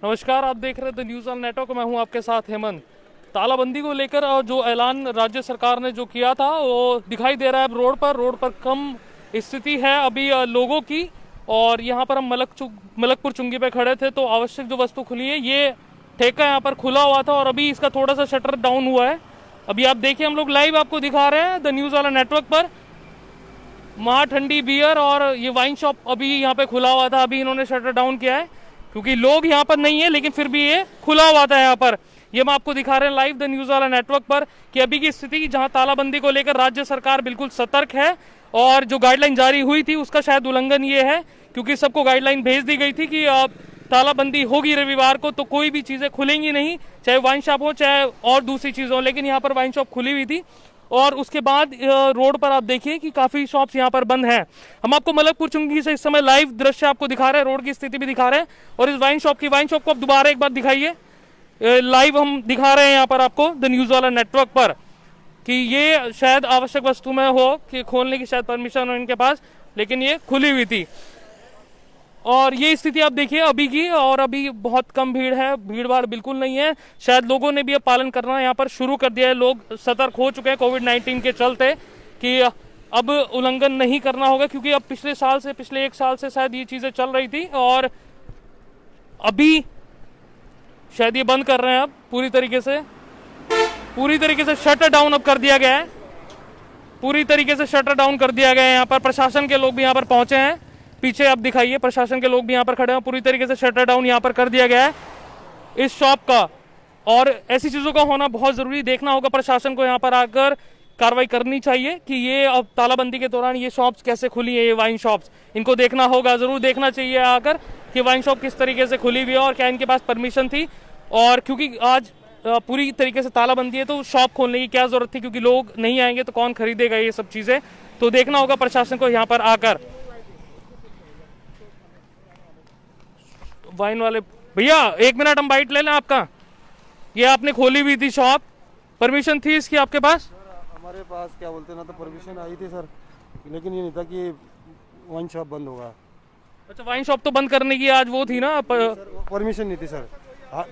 नमस्कार, आप देख रहे हैं द न्यूज़ ऑन नेटवर्क। मैं हूं आपके साथ हेमंत। तालाबंदी को लेकर जो ऐलान राज्य सरकार ने जो किया था वो दिखाई दे रहा है। अब रोड पर कम स्थिति है अभी लोगों की। और यहाँ पर हम मलकपुर चुंगी पे खड़े थे तो आवश्यक जो वस्तु खुली है, ये ठेका यहाँ पर खुला हुआ था और अभी इसका थोड़ा सा शटर डाउन हुआ है। अभी आप देखिए, हम लोग लाइव आपको दिखा रहे हैं द न्यूज़ वाला नेटवर्क पर। महा ठंडी बियर और ये वाइन शॉप अभी यहाँ पे खुला हुआ था, अभी इन्होंने शटर डाउन किया है क्योंकि लोग यहाँ पर नहीं है, लेकिन फिर भी ये खुला हुआ था यहाँ पर। ये हम आपको दिखा रहे हैं लाइव द न्यूज़ वाला नेटवर्क पर कि अभी की स्थिति जहाँ तालाबंदी को लेकर राज्य सरकार बिल्कुल सतर्क है और जो गाइडलाइन जारी हुई थी उसका शायद उल्लंघन ये है, क्योंकि सबको गाइडलाइन भेज दी गई थी कि तालाबंदी होगी रविवार को तो कोई भी चीज़ें खुलेंगी नहीं, चाहे वाइन शॉप हो चाहे और दूसरी चीज़ हो। लेकिन यहाँ पर वाइन शॉप खुली हुई थी और उसके बाद रोड पर आप देखिए कि काफ़ी शॉप्स यहाँ पर बंद हैं। हम आपको मलकपुर चुंगी से इस समय लाइव दृश्य आपको दिखा रहे हैं, रोड की स्थिति भी दिखा रहे हैं और इस वाइन शॉप को आप दोबारा एक बार दिखाइए। लाइव हम दिखा रहे हैं यहाँ पर आपको द न्यूज़ वाला नेटवर्क पर कि ये शायद आवश्यक वस्तु में हो कि खोलने की शायद परमिशन हो इनके पास, लेकिन ये खुली हुई थी। और ये स्थिति आप देखिए अभी की, और अभी बहुत कम भीड़ है, भीड़ भाड़ बिल्कुल नहीं है। शायद लोगों ने भी अब पालन करना यहाँ पर शुरू कर दिया है, लोग सतर्क हो चुके हैं कोविड-19 के चलते कि अब उल्लंघन नहीं करना होगा, क्योंकि अब पिछले एक साल से शायद ये चीज़ें चल रही थी और अभी शायद ये बंद कर रहे हैं। अब पूरी तरीके से शटर डाउन अब कर दिया गया है, पूरी तरीके से शटर डाउन कर दिया गया है। यहाँ पर प्रशासन के लोग भी यहाँ पर पहुंचे हैं, पीछे आप दिखाइए, प्रशासन के लोग भी यहाँ पर खड़े हैं। पूरी तरीके से शटर डाउन यहाँ पर कर दिया गया है इस शॉप का। और ऐसी चीज़ों का होना बहुत ज़रूरी, देखना होगा प्रशासन को यहाँ पर आकर कार्रवाई करनी चाहिए कि ये अब तालाबंदी के दौरान ये शॉप्स कैसे खुली है, ये वाइन शॉप्स, इनको देखना होगा, ज़रूर देखना चाहिए आकर कि वाइन शॉप किस तरीके से खुली हुई है और क्या इनके पास परमिशन थी। और क्योंकि आज पूरी तरीके से तालाबंदी है तो शॉप खोलने की क्या ज़रूरत थी, क्योंकि लोग नहीं आएंगे तो कौन खरीदेगा ये सब चीज़ें। तो देखना होगा प्रशासन को यहाँ पर आकर। वाइन वाले भैया, एक मिनट हम बाइट ले लें आपका। ये आपने खोली हुई थी शॉप, परमिशन थी इसकी आपके पास? हमारे पास क्या बोलते ना, तो परमिशन आई थी सर, लेकिन ये नहीं था कि वाइन शॉप बंद होगा। अच्छा, वाइन शॉप तो बंद करने की आज वो थी ना, परमिशन नहीं थी सर,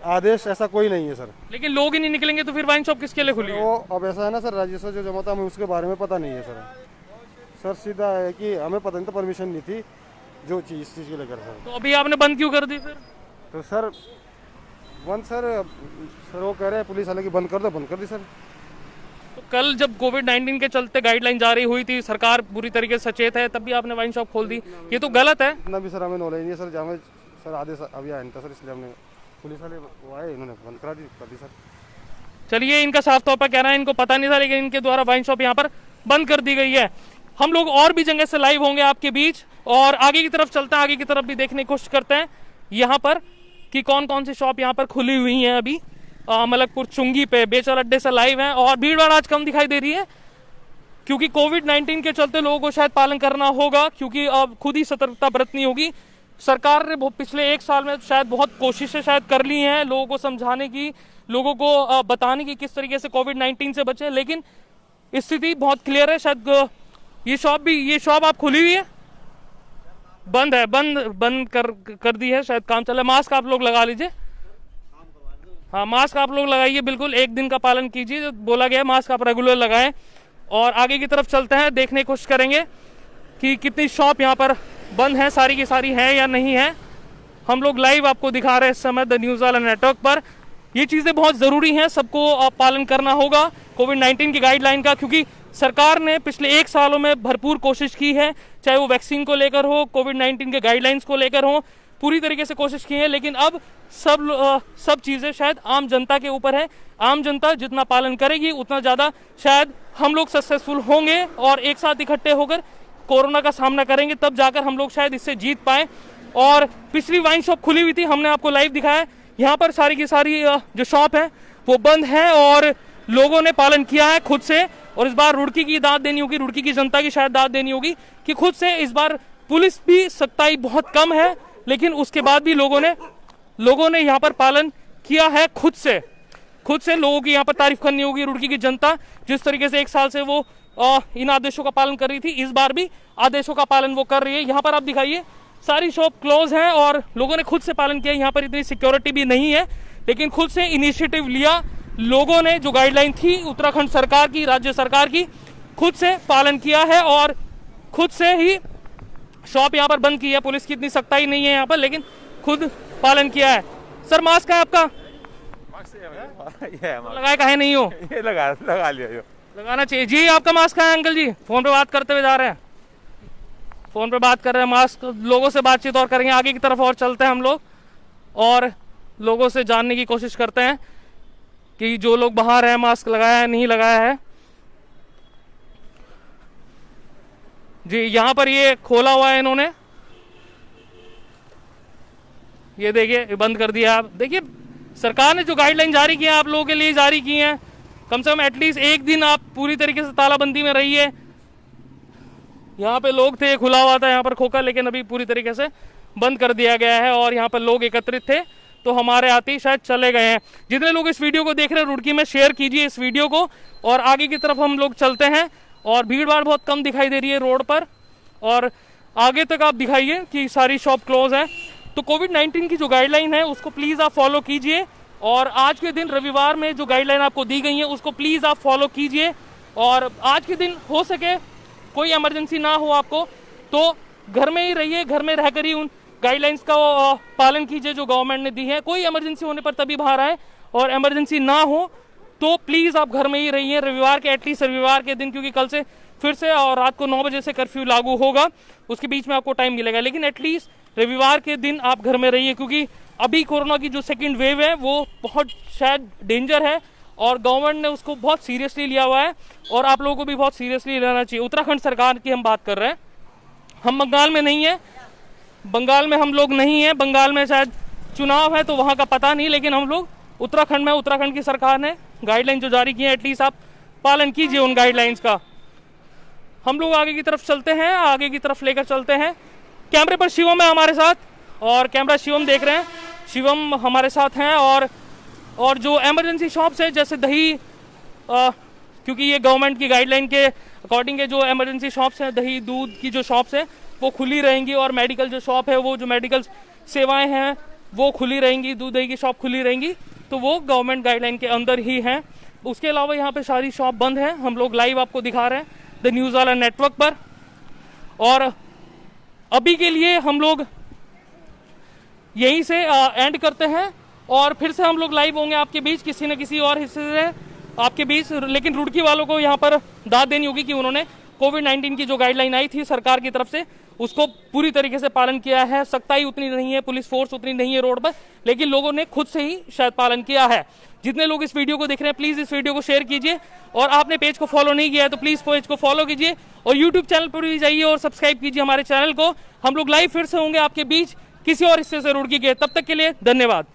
आदेश ऐसा कोई नहीं है सर। लेकिन लोग ही नहीं निकलेंगे तो फिर वाइन शॉप किसके लिए खुली है? वो अब ऐसा है ना सर, राजस्व जो जमा था हमें उसके बारे में पता नहीं है सर सीधा है कि हमें पता नहीं था, परमिशन नहीं थी जो चीज़ के लेकर सर। तो अभी आपने बंद क्यों कर दी फिर? तो सर वो कह रहे हैं पुलिस वाले की बंद कर दो, बंद कर दी सर। तो कल जब कोविड-19 के चलते गाइडलाइन जारी हुई थी, सरकार पूरी तरीके से सचेत है, तब भी आपने वाइन शॉप खोल दी, ये तो गलत है। इतना भी सर हमें नॉलेज नहीं है सर, जहाँ सर आदेश अभी आया नहीं था सर, इसलिए हमने पुलिस वाले वो आए, इन्होंने बंद कर दी सर। चलिए, इनका साफ तौर पर कहना है इनको पता नहीं था, लेकिन इनके द्वारा वाइन शॉप यहाँ पर बंद कर दी गई है। हम लोग और भी जगह से लाइव होंगे आपके बीच और आगे की तरफ चलते हैं, आगे की तरफ भी देखने की कोशिश करते हैं यहाँ पर कि कौन कौन सी शॉप यहाँ पर खुली हुई हैं। अभी मलकपुर चुंगी पे बेचल अड्डे से लाइव हैं और भीड़ भाड़ आज कम दिखाई दे रही है, क्योंकि कोविड-19 के चलते लोगों को शायद पालन करना होगा, क्योंकि अब खुद ही सतर्कता बरतनी होगी। सरकार ने पिछले एक साल में शायद बहुत कोशिशें शायद कर ली हैं लोगों को समझाने की, लोगों को बताने की किस तरीके से कोविड-19 से बचे, लेकिन स्थिति बहुत क्लियर है। शायद ये शॉप आप खुली हुई है, बंद है, बंद कर दी है, शायद काम चल रहा है। मास्क आप लोग लगा लीजिए, हाँ मास्क आप लोग लगाइए, बिल्कुल एक दिन का पालन कीजिए, बोला गया मास्क आप रेगुलर लगाएं। और आगे की तरफ चलते हैं, देखने की कोशिश करेंगे कि कितनी शॉप यहाँ पर बंद है, सारी की सारी है या नहीं है। हम लोग लाइव आपको दिखा रहे हैं इस समय द न्यूज़ वाला नेटवर्क पर। ये चीज़ें बहुत ज़रूरी हैं, सबको पालन करना होगा कोविड-19 की गाइडलाइन का, क्योंकि सरकार ने पिछले एक सालों में भरपूर कोशिश की है, चाहे वो वैक्सीन को लेकर हो, कोविड-19 के गाइडलाइंस को लेकर हो, पूरी तरीके से कोशिश की है। लेकिन अब सब चीज़ें शायद आम जनता के ऊपर है। आम जनता जितना पालन करेगी उतना ज़्यादा शायद हम लोग सक्सेसफुल होंगे और एक साथ इकट्ठे होकर कोरोना का सामना करेंगे, तब जाकर हम लोग शायद इससे जीत पाएँ। और पिछली वाइन शॉप खुली हुई थी, हमने आपको लाइव दिखाया, यहाँ पर सारी की सारी जो शॉप है वो बंद है और लोगों ने पालन किया है खुद से। और इस बार रुड़की की दाद देनी होगी, रुड़की की जनता की शायद दाद देनी होगी कि खुद से इस बार पुलिस भी सख्ताई बहुत कम है, लेकिन उसके बाद भी लोगों ने यहाँ पर पालन किया है खुद से लोगों की यहाँ पर तारीफ करनी होगी। रुड़की की जनता जिस तरीके से एक साल से वो इन आदेशों का पालन कर रही थी, इस बार भी आदेशों का पालन वो कर रही है। यहाँ पर आप दिखाइए सारी शॉप क्लोज हैं और लोगों ने खुद से पालन किया। यहाँ पर इतनी सिक्योरिटी भी नहीं है, लेकिन खुद से इनिशिएटिव लिया लोगों ने। जो गाइडलाइन थी उत्तराखंड सरकार की, राज्य सरकार की, खुद से पालन किया है और खुद से ही शॉप यहाँ पर बंद की है। पुलिस की इतनी सख्ताई नहीं है यहाँ पर, लेकिन खुद पालन किया है। सर मास्क है आपका? लगाए काहे नहीं हो? ये लगा लिया जो लगाना चाहिए जी। आपका मास्क है अंकल जी? फोन पे बात करते हुए जा रहे हैं, फोन पे बात कर रहे हैं। मास्क, लोगों से बातचीत और करेंगे, आगे की तरफ और चलते हैं हम लोग और लोगों से जानने की कोशिश करते हैं कि जो लोग बाहर हैं मास्क लगाया है नहीं लगाया है। जी यहाँ पर ये खोला हुआ है इन्होंने, ये देखिए बंद कर दिया। आप देखिए सरकार ने जो गाइडलाइन जारी की है आप लोगों के लिए जारी की है, कम से कम एटलीस्ट एक दिन आप पूरी तरीके से तालाबंदी में रहिए। यहाँ पे लोग थे, खुला हुआ था यहाँ पर खोखा, लेकिन अभी पूरी तरीके से बंद कर दिया गया है और यहाँ पर लोग एकत्रित थे तो हमारे आते ही शायद चले गए हैं। जितने लोग इस वीडियो को देख रहे हैं रुड़की में शेयर कीजिए इस वीडियो को और आगे की तरफ हम लोग चलते हैं। और भीड़ भाड़ बहुत कम दिखाई दे रही है रोड पर और आगे तक आप दिखाइए कि सारी शॉप क्लोज है। तो कोविड-19 की जो गाइडलाइन है उसको प्लीज़ आप फॉलो कीजिए और आज के दिन रविवार में जो गाइडलाइन आपको दी गई है उसको प्लीज़ आप फॉलो कीजिए। और आज के दिन हो सके कोई इमरजेंसी ना हो आपको तो घर में ही रहिए, घर में रहकर ही उन गाइडलाइंस का पालन कीजिए जो गवर्नमेंट ने दी है। कोई इमरजेंसी होने पर तभी बाहर आए और इमरजेंसी ना हो तो प्लीज़ आप घर में ही रहिए रविवार के, एटलीस्ट रविवार के दिन, क्योंकि कल से फिर से और रात को 9 बजे से कर्फ्यू लागू होगा, उसके बीच में आपको टाइम मिलेगा। लेकिन एटलीस्ट रविवार के दिन आप घर में रहिए क्योंकि अभी कोरोना की जो सेकेंड वेव है वो बहुत शायद डेंजर है और गवर्नमेंट ने उसको बहुत सीरियसली लिया हुआ है और आप लोगों को भी बहुत सीरियसली लेना चाहिए। उत्तराखंड सरकार की हम बात कर रहे हैं, हम बंगाल में नहीं है, बंगाल में हम लोग नहीं है, बंगाल में शायद चुनाव है तो वहाँ का पता नहीं, लेकिन हम लोग उत्तराखंड में, उत्तराखंड की सरकार ने गाइडलाइन जो जारी की है एटलीस्ट आप पालन कीजिए उन गाइडलाइंस का। हम लोग आगे की तरफ चलते हैं, आगे की तरफ लेकर चलते हैं। कैमरे पर शिवम है हमारे साथ और कैमरा शिवम देख रहे हैं, शिवम हमारे साथ हैं और जो इमरजेंसी शॉप्स है जैसे दही, क्योंकि ये गवर्नमेंट की गाइडलाइन के अकॉर्डिंग के जो इमरजेंसी शॉप्स हैं, दही दूध की जो शॉप्स हैं वो खुली रहेंगी और मेडिकल जो शॉप है वो जो मेडिकल सेवाएं हैं वो खुली रहेंगी, दूध दही की शॉप खुली रहेंगी, तो वो गवर्नमेंट गाइडलाइन के अंदर ही हैं। उसके अलावा यहाँ पे सारी शॉप बंद है। हम लोग लाइव आपको दिखा रहे हैं द न्यूज़ वाला नेटवर्क पर और अभी के लिए हम लोग यहीं से एंड करते हैं और फिर से हम लोग लाइव होंगे आपके बीच किसी न किसी और हिस्से से आपके बीच। लेकिन रुड़की वालों को यहाँ पर दाद देनी होगी कि उन्होंने कोविड-19 की जो गाइडलाइन आई थी सरकार की तरफ से उसको पूरी तरीके से पालन किया है। सख्ताई उतनी नहीं है, पुलिस फोर्स उतनी नहीं है रोड पर, लेकिन लोगों ने खुद से ही शायद पालन किया है। जितने लोग इस वीडियो को देख रहे हैं प्लीज़ इस वीडियो को शेयर कीजिए और आपने पेज को फॉलो नहीं किया है तो प्लीज़ पेज को फॉलो कीजिए और यूट्यूब चैनल पर भी जाइए और सब्सक्राइब कीजिए हमारे चैनल को। हम लोग लाइव फिर से होंगे आपके बीच किसी और हिस्से से रुड़की के, तब तक के लिए धन्यवाद।